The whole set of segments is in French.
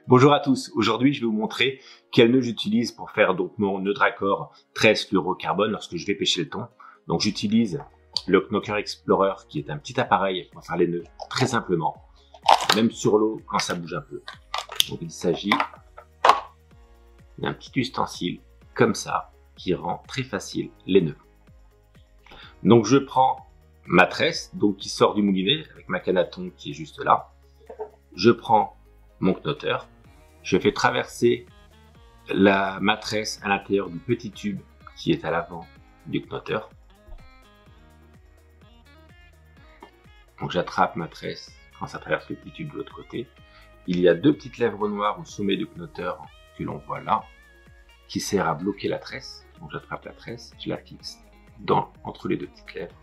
Bonjour à tous, aujourd'hui je vais vous montrer quel nœud j'utilise pour faire donc mon nœud de raccord 13 fluorocarbone lorsque je vais pêcher le thon. Donc j'utilise le Knocker Explorer qui est un petit appareil pour faire les nœuds très simplement, même sur l'eau quand ça bouge un peu. Donc il s'agit d'un petit ustensile comme ça qui rend très facile les nœuds. Donc je prends ma tresse donc qui sort du moulinet avec ma canne à thon qui est juste là. Je prends mon knotter, je fais traverser ma tresse à l'intérieur du petit tube qui est à l'avant du knotter. Donc j'attrape ma tresse quand ça traverse le petit tube de l'autre côté. Il y a deux petites lèvres noires au sommet du knotter que l'on voit là, qui sert à bloquer la tresse. Donc j'attrape la tresse, je la fixe entre les deux petites lèvres.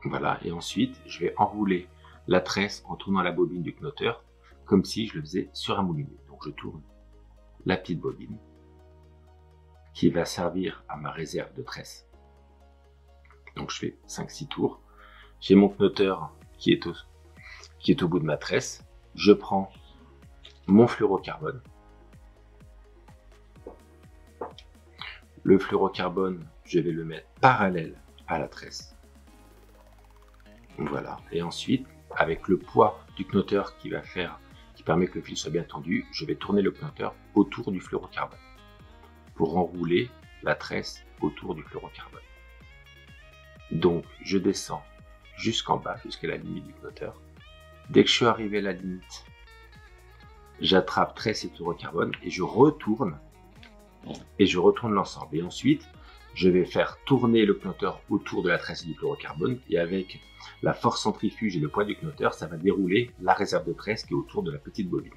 Voilà, et ensuite je vais enrouler la tresse en tournant la bobine du knotter comme si je le faisais sur un moulinet. Donc je tourne la petite bobine qui va servir à ma réserve de tresse. Donc je fais 5-6 tours. J'ai mon knotter qui est au bout de ma tresse. Je prends mon fluorocarbone. Le fluorocarbone, je vais le mettre parallèle à la tresse. Voilà, et ensuite, avec le poids du knotter qui permet que le fil soit bien tendu, je vais tourner le knotter autour du fluorocarbone pour enrouler la tresse autour du fluorocarbone. Donc, je descends jusqu'en bas, jusqu'à la limite du knotter. Dès que je suis arrivé à la limite, j'attrape tresse et fluorocarbone et je retourne l'ensemble. Et ensuite, je vais faire tourner le knotter autour de la tresse du fluorocarbone et avec la force centrifuge et le poids du knotter, ça va dérouler la réserve de tresse qui est autour de la petite bobine.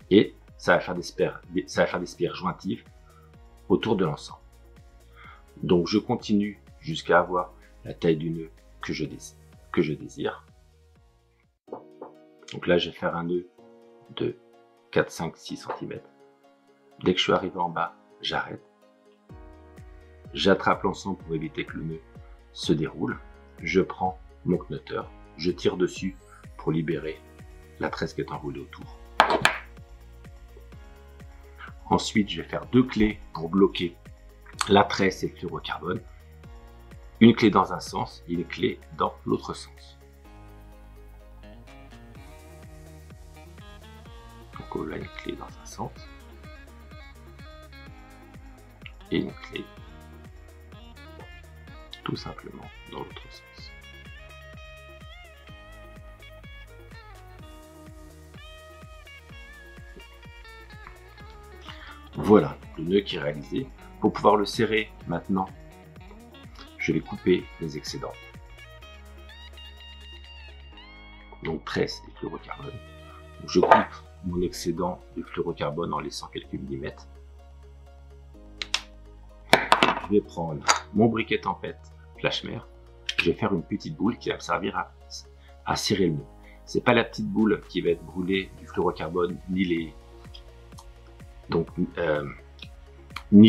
Et ça va faire des spires jointives autour de l'ensemble. Donc je continue jusqu'à avoir la taille du nœud que je désire. Donc là, je vais faire un nœud de 4, 5, 6 cm. Dès que je suis arrivé en bas, j'arrête. J'attrape l'ensemble pour éviter que le nœud se déroule. Je prends mon knotter, je tire dessus pour libérer la tresse qui est enroulée autour. Ensuite, je vais faire deux clés pour bloquer la tresse et le fluorocarbone. Une clé dans un sens et une clé dans l'autre sens. Donc on a une clé dans un sens et une clé tout simplement dans l'autre sens. Voilà le nœud qui est réalisé. Pour pouvoir le serrer maintenant, je vais couper les excédents. Donc tresse et fluorocarbone. Donc, je coupe mon excédent de fluorocarbone en laissant quelques millimètres. Je vais prendre mon briquet tempête Flash-Mer. Je vais faire une petite boule qui va me servir à cirer le nœud. C'est pas la petite boule qui va être brûlée du fluorocarbone ni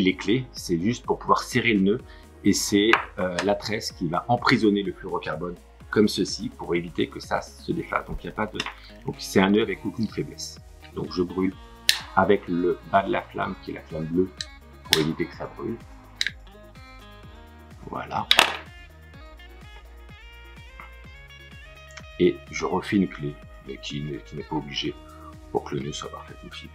les clés, c'est juste pour pouvoir serrer le nœud et c'est la tresse qui va emprisonner le fluorocarbone comme ceci pour éviter que ça se défasse. Donc c'est un nœud avec aucune faiblesse. Donc je brûle avec le bas de la flamme qui est la flamme bleue pour éviter que ça brûle. Voilà. Et je refais une clé, mais qui n'est pas obligée pour que le nœud soit parfaitement fixe.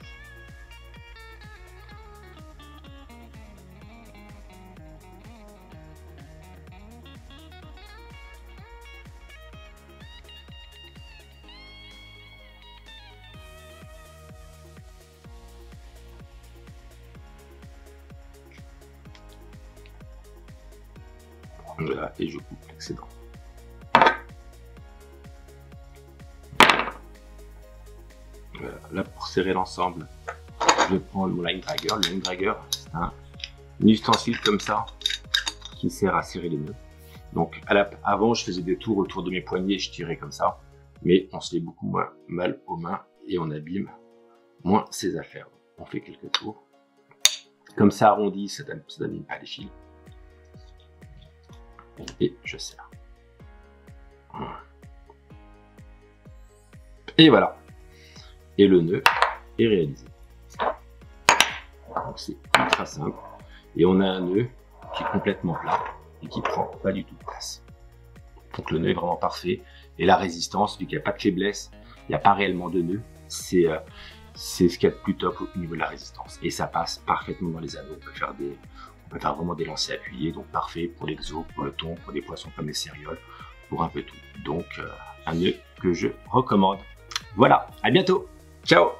Voilà, et je coupe l'excédent. Voilà, là pour serrer l'ensemble, je vais prendre mon line dragger. Le line dragger, c'est un ustensile comme ça qui sert à serrer les nœuds. Donc avant, je faisais des tours autour de mes poignets, je tirais comme ça, mais on se fait beaucoup moins mal aux mains et on abîme moins ses affaires. On fait quelques tours. Comme ça arrondi, ça n'abîme pas les fils. et je serre. Et voilà. Et le nœud est réalisé. Donc c'est ultra simple. Et on a un nœud qui est complètement plat et qui prend pas du tout de place. Donc le nœud est vraiment parfait. Et la résistance, vu qu'il n'y a pas de faiblesse, il n'y a pas réellement de nœud, c'est ce qu'il y a de plus top au niveau de la résistance. Et ça passe parfaitement dans les anneaux. On peut faire vraiment des lancers appuyés, donc parfait pour l'exo, pour le thon, pour des poissons comme les céréoles, pour un peu tout. Donc un nœud que je recommande. Voilà, à bientôt. Ciao.